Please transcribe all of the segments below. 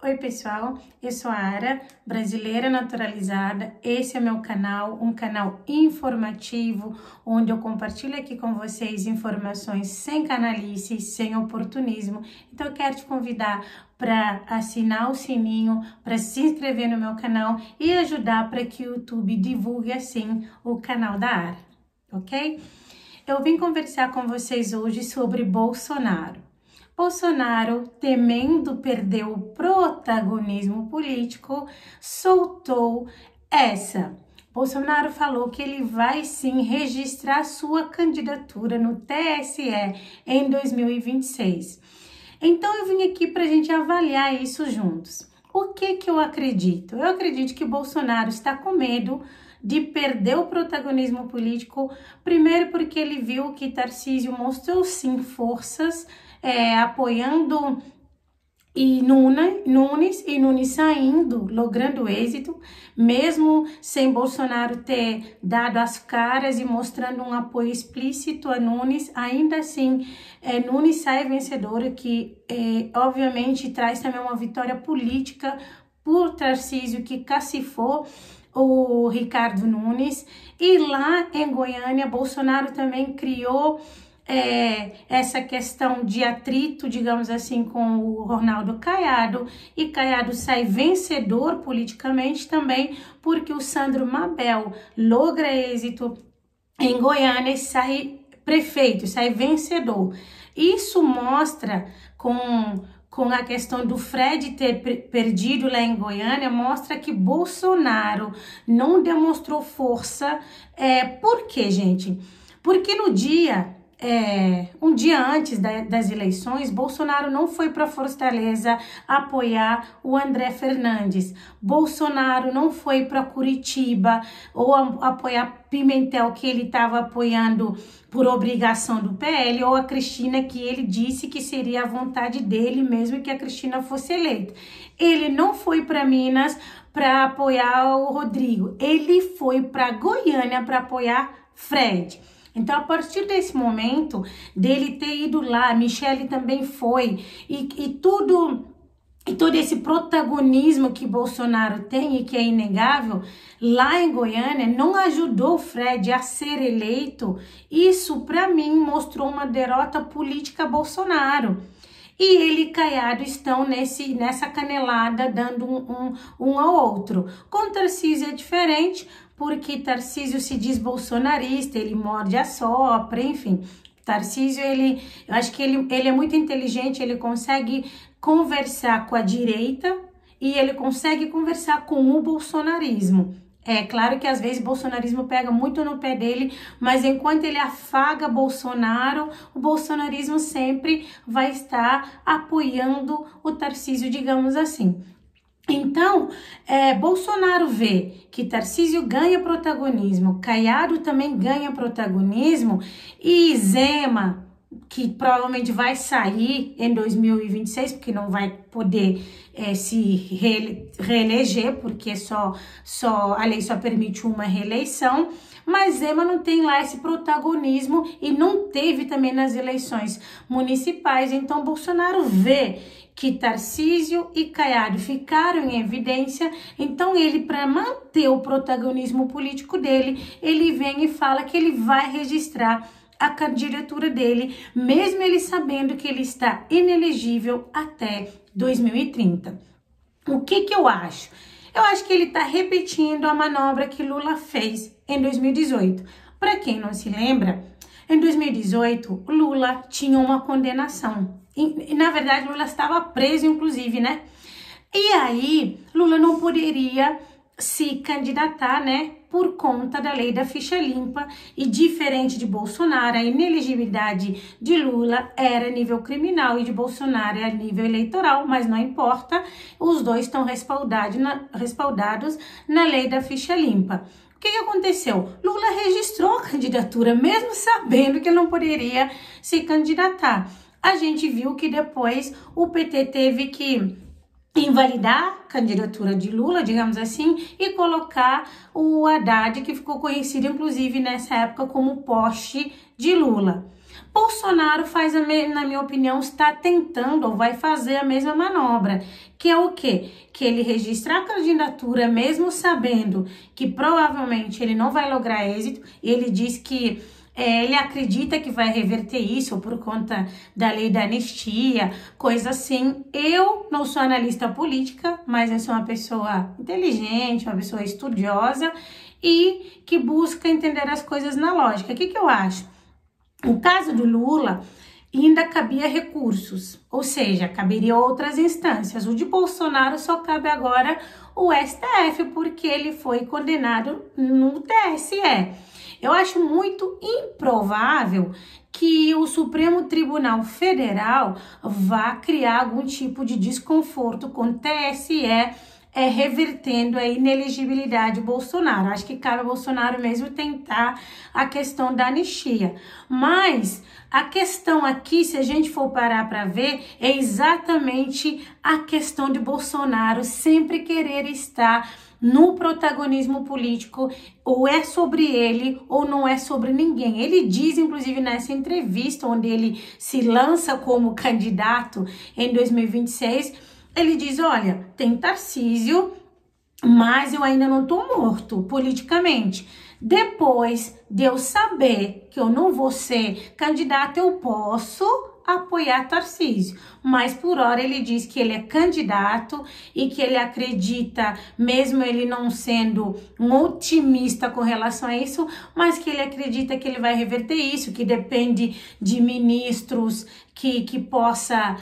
Oi pessoal, eu sou a Ara, brasileira naturalizada. Esse é meu canal, um canal informativo, onde eu compartilho aqui com vocês informações sem canalice, sem oportunismo. Então eu quero te convidar para assinar o sininho, para se inscrever no meu canal e ajudar para que o YouTube divulgue assim o canal da Ara, ok? Eu vim conversar com vocês hoje sobre Bolsonaro. Bolsonaro, temendo perder o protagonismo político, soltou essa. Bolsonaro falou que ele vai sim registrar sua candidatura no TSE em 2026. Então eu vim aqui para a gente avaliar isso juntos. O que eu acredito? Eu acredito que Bolsonaro está com medo de perder o protagonismo político, primeiro porque ele viu que Tarcísio mostrou sim forças, apoiando Nunes saindo, logrando êxito, mesmo sem Bolsonaro ter dado as caras e mostrando um apoio explícito a Nunes, ainda assim, Nunes sai vencedor, que obviamente traz também uma vitória política por Tarcísio, que cacifou o Ricardo Nunes. E lá em Goiânia, Bolsonaro também criou essa questão de atrito, digamos assim, com o Ronaldo Caiado, e Caiado sai vencedor politicamente também, porque o Sandro Mabel logra êxito em Goiânia e sai prefeito, sai vencedor. Isso mostra, com a questão do Fred ter perdido lá em Goiânia, mostra que Bolsonaro não demonstrou força. Por quê, gente? Porque no dia... um dia antes das eleições, Bolsonaro não foi para Fortaleza apoiar o André Fernandes. Bolsonaro não foi para Curitiba ou apoiar Pimentel, que ele estava apoiando por obrigação do PL, ou a Cristina, que ele disse que seria a vontade dele mesmo que a Cristina fosse eleita. Ele não foi para Minas para apoiar o Rodrigo. Ele foi para Goiânia para apoiar Fred. Então, a partir desse momento, dele ter ido lá, a Michele também foi, e todo esse protagonismo que Bolsonaro tem e que é inegável, lá em Goiânia, não ajudou o Fred a ser eleito. Isso, para mim, mostrou uma derrota política a Bolsonaro. E ele e Caiado estão nessa canelada, dando um ao outro. Com Tarcísio é diferente, porque Tarcísio se diz bolsonarista, ele morde a sopra, enfim. Tarcísio, eu acho que ele é muito inteligente, ele consegue conversar com a direita e ele consegue conversar com o bolsonarismo. É claro que às vezes o bolsonarismo pega muito no pé dele, mas enquanto ele afaga Bolsonaro, o bolsonarismo sempre vai estar apoiando o Tarcísio, digamos assim. Então, Bolsonaro vê que Tarcísio ganha protagonismo, Caiado também ganha protagonismo, e Zema, que provavelmente vai sair em 2026, porque não vai poder se reeleger, porque a lei só permite uma reeleição, mas Zema não tem lá esse protagonismo e não teve também nas eleições municipais. Então Bolsonaro vê que Tarcísio e Caiado ficaram em evidência, então ele, para manter o protagonismo político dele, ele vem e fala que ele vai registrar a candidatura dele, mesmo ele sabendo que ele está inelegível até 2030. O que eu acho? Eu acho que ele está repetindo a manobra que Lula fez em 2018. Para quem não se lembra, em 2018, Lula tinha uma condenação. E, na verdade, Lula estava preso, inclusive, né? E aí, Lula não poderia se candidatar, né? Por conta da lei da ficha limpa, e diferente de Bolsonaro, a inelegibilidade de Lula era a nível criminal e de Bolsonaro é a nível eleitoral, mas não importa, os dois estão respaldados na lei da ficha limpa. O que aconteceu? Lula registrou a candidatura, mesmo sabendo que ele não poderia se candidatar. A gente viu que depois o PT teve que invalidar a candidatura de Lula, digamos assim, e colocar o Haddad, que ficou conhecido inclusive nessa época como poste de Lula. Bolsonaro faz, na minha opinião, está tentando ou vai fazer a mesma manobra, que é o quê? Que ele registrar a candidatura mesmo sabendo que provavelmente ele não vai lograr êxito, e ele diz que ele acredita que vai reverter isso por conta da lei da anistia, coisa assim. Eu não sou analista política, mas eu sou uma pessoa inteligente, uma pessoa estudiosa e que busca entender as coisas na lógica. O que eu acho? No caso do Lula, ainda cabia recursos, ou seja, caberia outras instâncias. O de Bolsonaro só cabe agora o STF, porque ele foi condenado no TSE. Eu acho muito improvável que o Supremo Tribunal Federal vá criar algum tipo de desconforto com o TSE, revertendo a inelegibilidade de Bolsonaro. Acho que cabe a Bolsonaro mesmo tentar a questão da anistia. Mas a questão aqui, se a gente for parar para ver, é exatamente a questão de Bolsonaro sempre querer estar no protagonismo político, ou é sobre ele ou não é sobre ninguém. Ele diz, inclusive, nessa entrevista onde ele se lança como candidato em 2026, ele diz, olha, tem Tarcísio, mas eu ainda não tô morto politicamente. Depois de eu saber que eu não vou ser candidato, eu posso apoiar Tarcísio, mas por hora ele diz que ele é candidato e que ele acredita, mesmo ele não sendo um otimista com relação a isso, mas que ele acredita que ele vai reverter isso, que depende de ministros que possa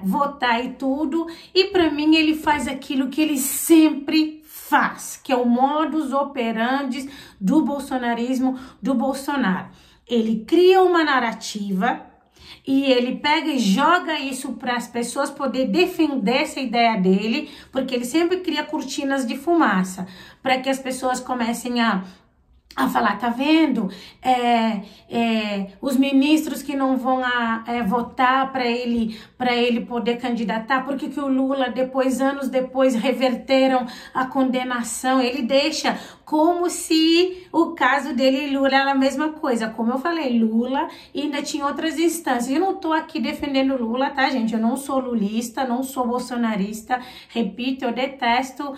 votar e tudo, e para mim ele faz aquilo que ele sempre faz, que é o modus operandi do bolsonarismo, do Bolsonaro. Ele cria uma narrativa e ele pega e joga isso para as pessoas poderem defender essa ideia dele, porque ele sempre cria cortinas de fumaça, para que as pessoas comecem a falar, tá vendo? Os ministros que não vão votar para ele poder candidatar, porque que o Lula, anos depois, reverteram a condenação. Ele deixa como se o caso dele e Lula era a mesma coisa. Como eu falei, Lula ainda tinha outras instâncias. Eu não tô aqui defendendo Lula, tá, gente? Eu não sou lulista, não sou bolsonarista. Repito, eu detesto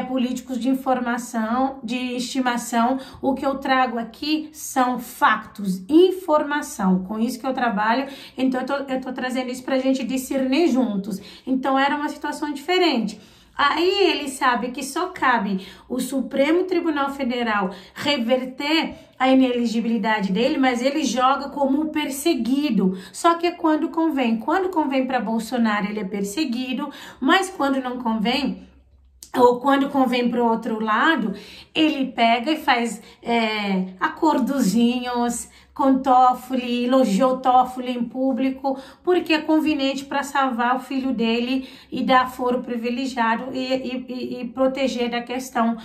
políticos de informação, de estimação. O que eu trago aqui são fatos, informação. Com isso que eu trabalho, então eu tô trazendo isso pra gente discernir juntos. Então era uma situação diferente. Aí ele sabe que só cabe o Supremo Tribunal Federal reverter a inelegibilidade dele, mas ele joga como perseguido. Só que é quando convém. Quando convém para Bolsonaro, ele é perseguido, mas quando não convém, ou quando convém para o outro lado, ele pega e faz acordozinhos com Toffoli, elogiou Toffoli em público, porque é conveniente para salvar o filho dele e dar foro privilegiado e proteger da questão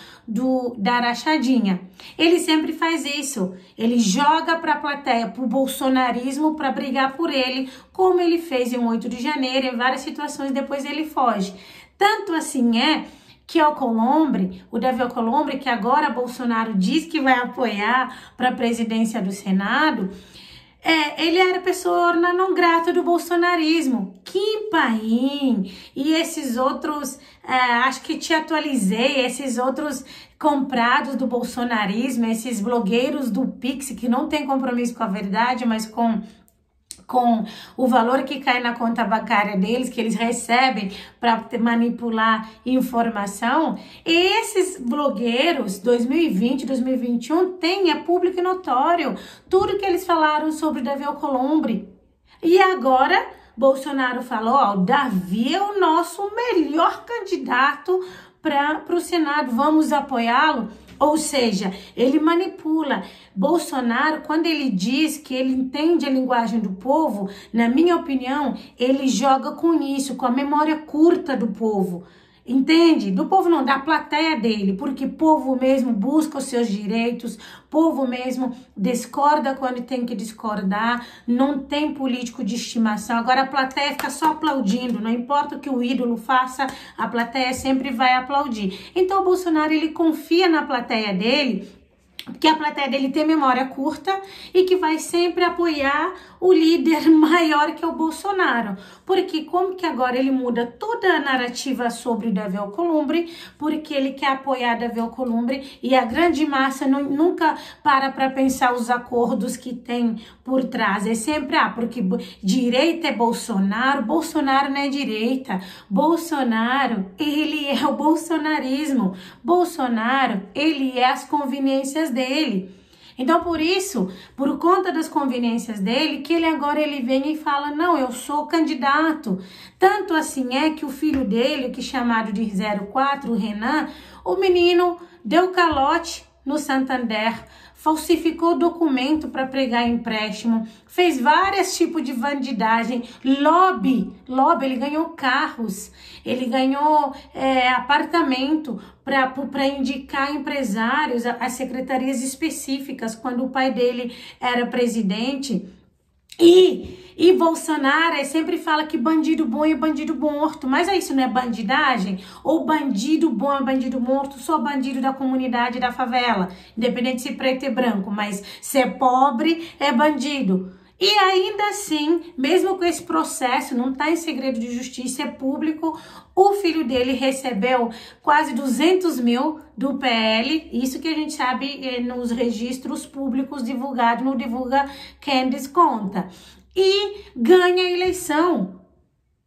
da rachadinha. Ele sempre faz isso, ele joga para a plateia, para o bolsonarismo, para brigar por ele, como ele fez em 8 de janeiro, em várias situações, depois ele foge. Tanto assim que o Davi Alcolumbre, que agora Bolsonaro diz que vai apoiar para a presidência do Senado, ele era pessoa não grata do bolsonarismo. Kim Paim e esses outros, acho que te atualizei, esses outros comprados do bolsonarismo, esses blogueiros do Pix, que não tem compromisso com a verdade, mas com o valor que cai na conta bancária deles, que eles recebem para manipular informação. E esses blogueiros, 2020, 2021, é público e notório tudo que eles falaram sobre Davi Alcolumbre. E agora, Bolsonaro falou, o Davi é o nosso melhor candidato para o Senado, vamos apoiá-lo. Ou seja, ele manipula. Bolsonaro, quando ele diz que ele entende a linguagem do povo, na minha opinião, ele joga com isso, com a memória curta do povo. Entende? Do povo não, da plateia dele, porque povo mesmo busca os seus direitos, povo mesmo discorda quando tem que discordar, não tem político de estimação. Agora a plateia fica só aplaudindo, não importa o que o ídolo faça, a plateia sempre vai aplaudir. Então o Bolsonaro, ele confia na plateia dele porque a plateia dele tem memória curta e que vai sempre apoiar o líder maior que é o Bolsonaro. Porque como que agora ele muda toda a narrativa sobre o Davi Alcolumbre, porque ele quer apoiar Davi Alcolumbre e a grande massa nunca para pensar os acordos que tem por trás. É sempre, porque direita é Bolsonaro, Bolsonaro não é direita. Bolsonaro, ele é o bolsonarismo. Bolsonaro, ele é as conveniências dele. Então, por isso, por conta das conveniências dele, que ele vem e fala, não, eu sou candidato. Tanto assim é que o filho dele, que chamado de 04, o Renan, o menino deu calote no Santander, falsificou documento para pregar empréstimo, fez vários tipos de bandidagem, lobby, ele ganhou carros, ele ganhou apartamento para indicar empresários a secretarias específicas quando o pai dele era presidente. E Bolsonaro sempre fala que bandido bom é bandido morto, mas isso não é bandidagem? Ou bandido bom é bandido morto, só bandido da comunidade da favela, independente se preto e branco, mas se é pobre é bandido. E ainda assim, mesmo com esse processo, não está em segredo de justiça, é público, o filho dele recebeu quase 200 mil do PL, isso que a gente sabe nos registros públicos divulgados, no Divulga Quem Desconta, e ganha a eleição.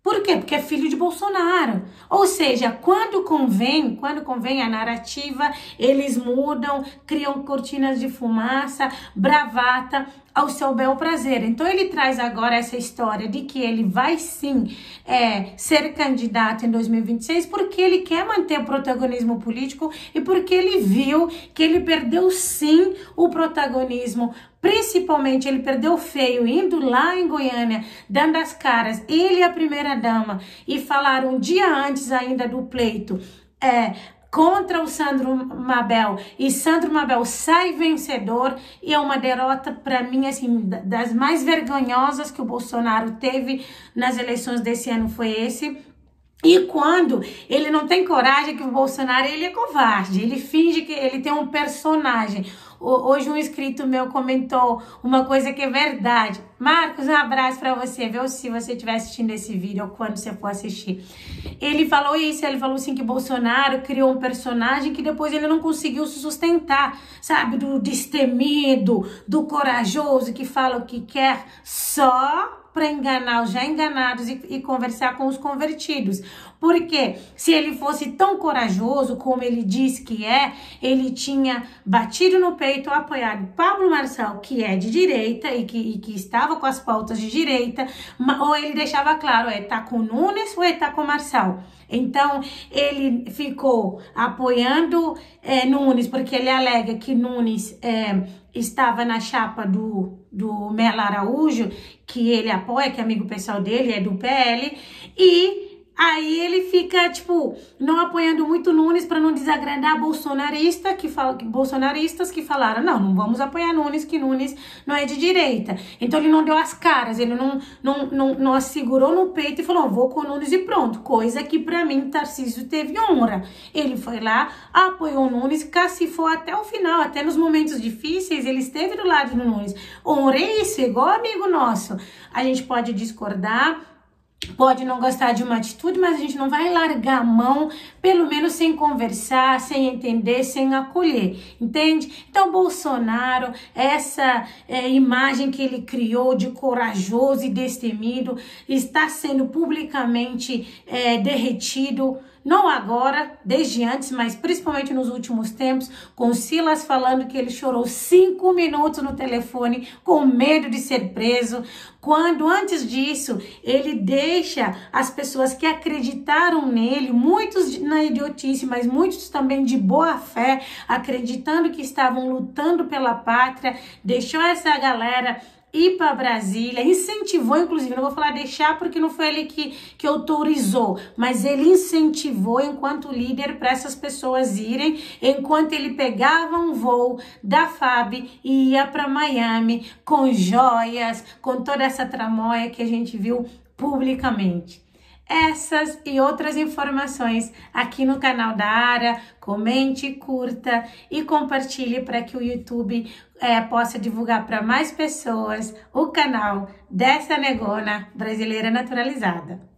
Por quê? Porque é filho de Bolsonaro. Ou seja, quando convém a narrativa, eles mudam, criam cortinas de fumaça, bravata, ao seu bel prazer. Então ele traz agora essa história de que ele vai sim ser candidato em 2026 porque ele quer manter o protagonismo político e porque ele viu que ele perdeu sim o protagonismo. Principalmente ele perdeu feio indo lá em Goiânia, dando as caras, ele e a primeira-dama, e falaram um dia antes ainda do pleito, contra o Sandro Mabel, e Sandro Mabel sai vencedor, e é uma derrota para mim assim das mais vergonhosas que o Bolsonaro teve nas eleições desse ano foi esse. E quando ele não tem coragem, que o Bolsonaro ele é covarde, ele finge que ele tem um personagem. Hoje um inscrito meu comentou uma coisa que é verdade. Marcos, um abraço para você, viu? Se você estiver assistindo esse vídeo ou quando você for assistir. Ele falou isso, ele falou assim que Bolsonaro criou um personagem que depois ele não conseguiu se sustentar, sabe? Do destemido, do corajoso, que fala o que quer só para enganar os já enganados e conversar com os convertidos. Porque se ele fosse tão corajoso como ele diz que ele tinha batido no peito, apoiado Pablo Marçal, que é de direita e que estava com as pautas de direita, ou ele deixava claro, tá com Nunes ou tá com Marçal. Então, ele ficou apoiando Nunes, porque ele alega que Nunes estava na chapa do Melo Araújo, que ele apoia, que é amigo pessoal dele, é do PL, e aí ele fica, tipo, não apoiando muito Nunes para não desagradar bolsonaristas que falaram, não vamos apoiar Nunes, que Nunes não é de direita. Então ele não deu as caras, ele não segurou no peito e falou, vou com Nunes e pronto. Coisa que para mim Tarcísio teve honra. Ele foi lá, apoiou Nunes, cacifou até o final, até nos momentos difíceis, ele esteve do lado do Nunes. Honra isso, igual amigo nosso. A gente pode discordar, pode não gostar de uma atitude, mas a gente não vai largar a mão, pelo menos sem conversar, sem entender, sem acolher, entende? Então, Bolsonaro, essa imagem que ele criou de corajoso e destemido, está sendo publicamente derretido, não agora, desde antes, mas principalmente nos últimos tempos, com Silas falando que ele chorou 5 minutos no telefone com medo de ser preso, quando antes disso ele deixa as pessoas que acreditaram nele, muitos na idiotice, mas muitos também de boa fé, acreditando que estavam lutando pela pátria, deixou essa galera ir para Brasília, incentivou, inclusive, não vou falar deixar porque não foi ele que autorizou, mas ele incentivou enquanto líder para essas pessoas irem, enquanto ele pegava um voo da FAB e ia para Miami com joias, com toda essa tramóia que a gente viu publicamente. essas e outras informações aqui no canal da Ara. Comente, curta e compartilhe para que o YouTube possa divulgar para mais pessoas o canal dessa negona brasileira naturalizada.